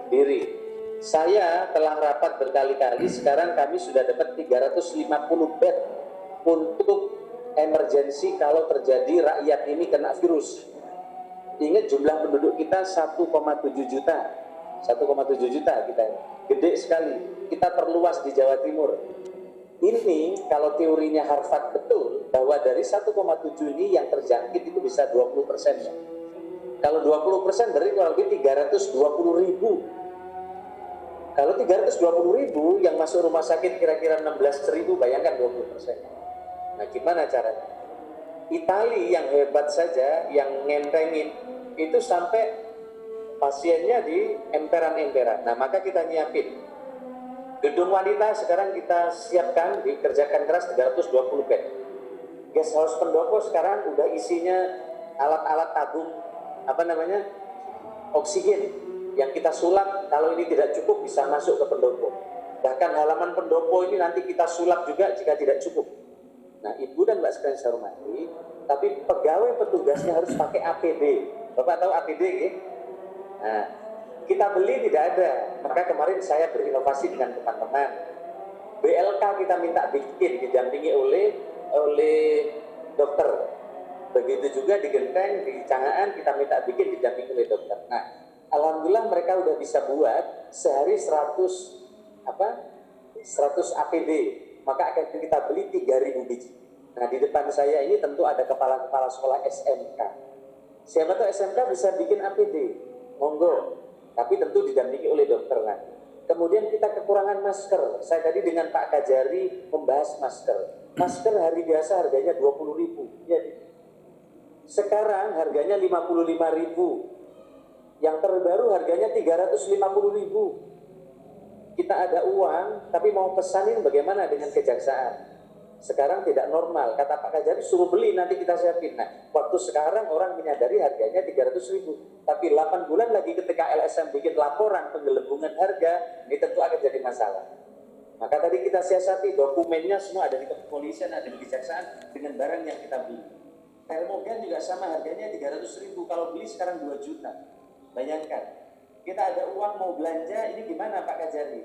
diri. Saya telah rapat berkali-kali, sekarang kami sudah dapat 350 bed untuk emergensi kalau terjadi rakyat ini kena virus. Ingat jumlah penduduk kita 1,7 juta. 1,7 juta kita ini. Gede sekali. Kita terluas di Jawa Timur. Ini kalau teorinya Harvard betul, bahwa dari 1,7 ini yang terjangkit itu bisa 20%. Kalau 20% berarti kurang lebih 320 ribu. Kalau 320 ribu yang masuk rumah sakit kira-kira 16 ribu, bayangkan 20%. Nah gimana caranya? Itali yang hebat saja, yang ngentengin, itu sampai pasiennya di emperan-emperan. Nah maka kita nyiapin. Gedung wanita sekarang kita siapkan, dikerjakan keras 320 bed. Guest house pendopo sekarang udah isinya alat-alat tabung, oksigen yang kita sulap. Kalau ini tidak cukup bisa masuk ke pendopo. Bahkan halaman pendopo ini nanti kita sulap juga jika tidak cukup. Nah ibu dan mbak sekalian saya hormati, tapi pegawai petugasnya harus pakai APD. Bapak tahu APD ya? Nah, kita beli tidak ada, maka kemarin saya berinovasi dengan teman-teman. BLK kita minta bikin, didampingi oleh dokter. Begitu juga di Genteng, di Cangaan kita minta bikin, didampingi oleh dokter. Nah, alhamdulillah mereka udah bisa buat sehari 100 APD, maka akan kita beli 3.000 biji. Nah, di depan saya ini tentu ada kepala-kepala sekolah SMK. Siapa tuh SMK bisa bikin APD? Monggo. Tapi tentu didampingi oleh dokter nanti. Kemudian kita kekurangan masker. Saya tadi dengan Pak Kajari membahas masker. Masker hari biasa harganya 20 ribu. Ya. Sekarang harganya 55 ribu. Yang terbaru harganya 350 ribu. Kita ada uang, tapi mau pesanin bagaimana dengan kejaksaan? Sekarang tidak normal. Kata Pak Kajari suruh beli, nanti kita siapin. Nah, waktu sekarang orang menyadari harganya 300 ribu. Tapi 8 bulan lagi ketika LSM bikin laporan penggelembungan harga, ini tentu akan jadi masalah. Maka tadi kita siasati, dokumennya semua ada di kepolisian, ada di kejaksaan dengan barang yang kita beli. Termogan juga sama, harganya 300 ribu. Kalau beli sekarang 2 juta. Bayangkan, kita ada uang mau belanja, ini gimana Pak Kajari?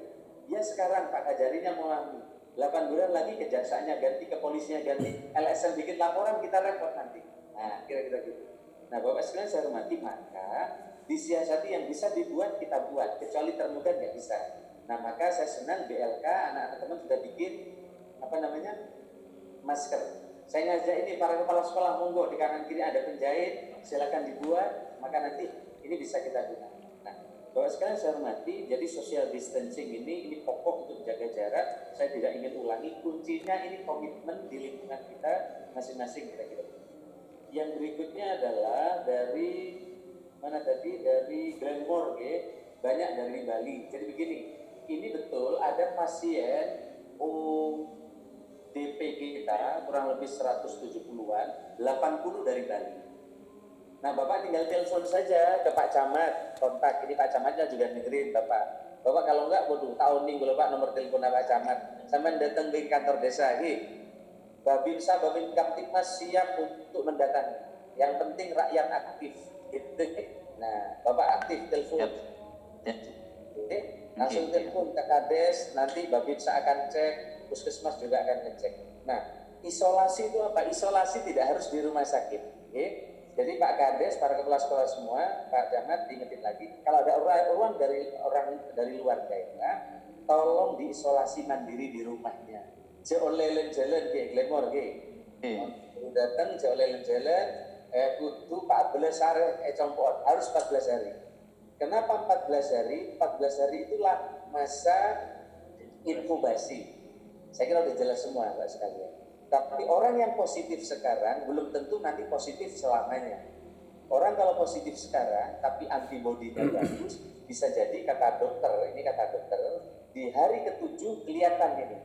Ya sekarang Pak Kajarinya mau ambil. 8 bulan lagi kejaksaannya ganti, kepolisiannya ganti, LSM bikin laporan, kita repot nanti. Nah, kira-kira gitu. Nah, Bapak sekalian saya hormati, maka disiasati yang bisa dibuat, kita buat. Kecuali termuda nggak bisa. Nah, maka saya senang BLK, anak-anak teman sudah bikin, masker. Saya ngajak ini, para kepala sekolah, monggo, di kanan kiri ada penjahit, silakan dibuat, maka nanti ini bisa kita gunakan. Bapak sekalian saya hormati, jadi social distancing ini pokok untuk jaga jarak. Saya tidak ingin ulangi, kuncinya ini komitmen di lingkungan kita masing-masing kira-kira. Yang berikutnya adalah dari Glenmore, banyak dari Bali. Jadi begini, ini betul ada pasien ODP kita kurang lebih 170-an, 80 dari Bali. Nah Bapak tinggal telepon saja ke Pak Camat, kontak, ini Pak Camatnya juga dengerin Bapak. Bapak kalau enggak, waduh tahun minggu Bapak nomor telepon Pak Camat, sampai datang di kantor desa, Babinsa, Babin Kamtipmas siap untuk mendatangi. Yang penting rakyat aktif, gitu. Nah Bapak aktif telepon, langsung telepon ke Kades, nanti Babinsa akan cek, Puskesmas juga akan ngecek. Nah isolasi itu apa? Isolasi tidak harus di rumah sakit, Jadi Pak Kades, para kepala sekolah semua, Pak Camat diingetin lagi, kalau ada orang dari luar daerah, tolong diisolasi mandiri di rumahnya. Jalan ke Glenmore, datang jalan, kudu 14 hari, harus 14 hari. Kenapa 14 hari? 14 hari itulah masa inkubasi. Saya kira udah jelas semua Pak sekalian. Tapi orang yang positif sekarang belum tentu nanti positif selamanya. Orang kalau positif sekarang tapi antibodinya bagus, bisa jadi kata dokter, di hari ke-7 kelihatan ini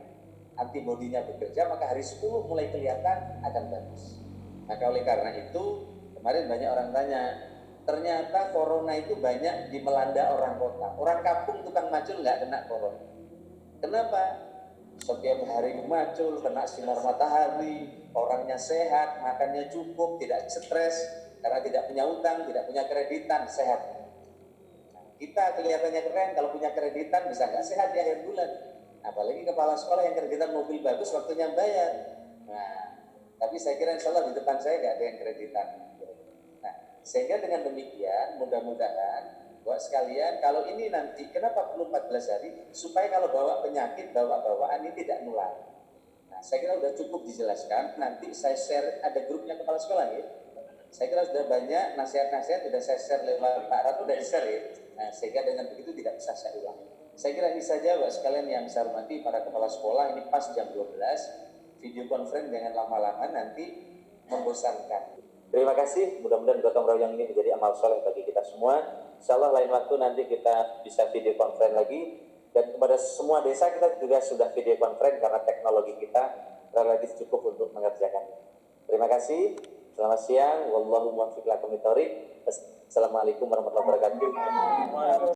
antibodinya bekerja, maka hari 10 mulai kelihatan akan bagus. Maka oleh karena itu kemarin banyak orang tanya, ternyata corona itu banyak di melanda orang kota. Orang kampung tukang macul nggak kena corona. Kenapa? Setiap hari macul, kena sinar matahari, orangnya sehat, makannya cukup, tidak stres, karena tidak punya utang, tidak punya kreditan, sehat. Kita kelihatannya keren, kalau punya kreditan bisa nggak sehat di akhir bulan. Apalagi kepala sekolah yang kreditan mobil bagus, waktunya bayar. Nah, tapi saya kira insya Allah di depan saya nggak ada yang kreditan. Nah, sehingga dengan demikian mudah-mudahan buat sekalian, kalau ini nanti kenapa perlu 14 hari? Supaya kalau bawa penyakit, bawa bawaan ini tidak nular. Nah, saya kira sudah cukup dijelaskan. Nanti saya share, ada grupnya kepala sekolah ya. Saya kira sudah banyak nasihat-nasihat sudah saya share lewat Pak Ratu, sudah di-share ya. Nah, sehingga dengan begitu tidak bisa saya ulang. Saya kira ini saja buat sekalian yang saya hormati para kepala sekolah. Ini pas jam 12, video conference jangan lama-lama nanti membosankan. Terima kasih, mudah-mudahan gotong royong ini menjadi amal soleh bagi kita semua. Insya Allah lain waktu nanti kita bisa video conference lagi. Dan kepada semua desa kita juga sudah video conference karena teknologi kita relatif cukup untuk mengerjakan. Terima kasih, selamat siang. Wallahu muwaffiq ila aqwamit thoriq. Assalamualaikum warahmatullahi wabarakatuh.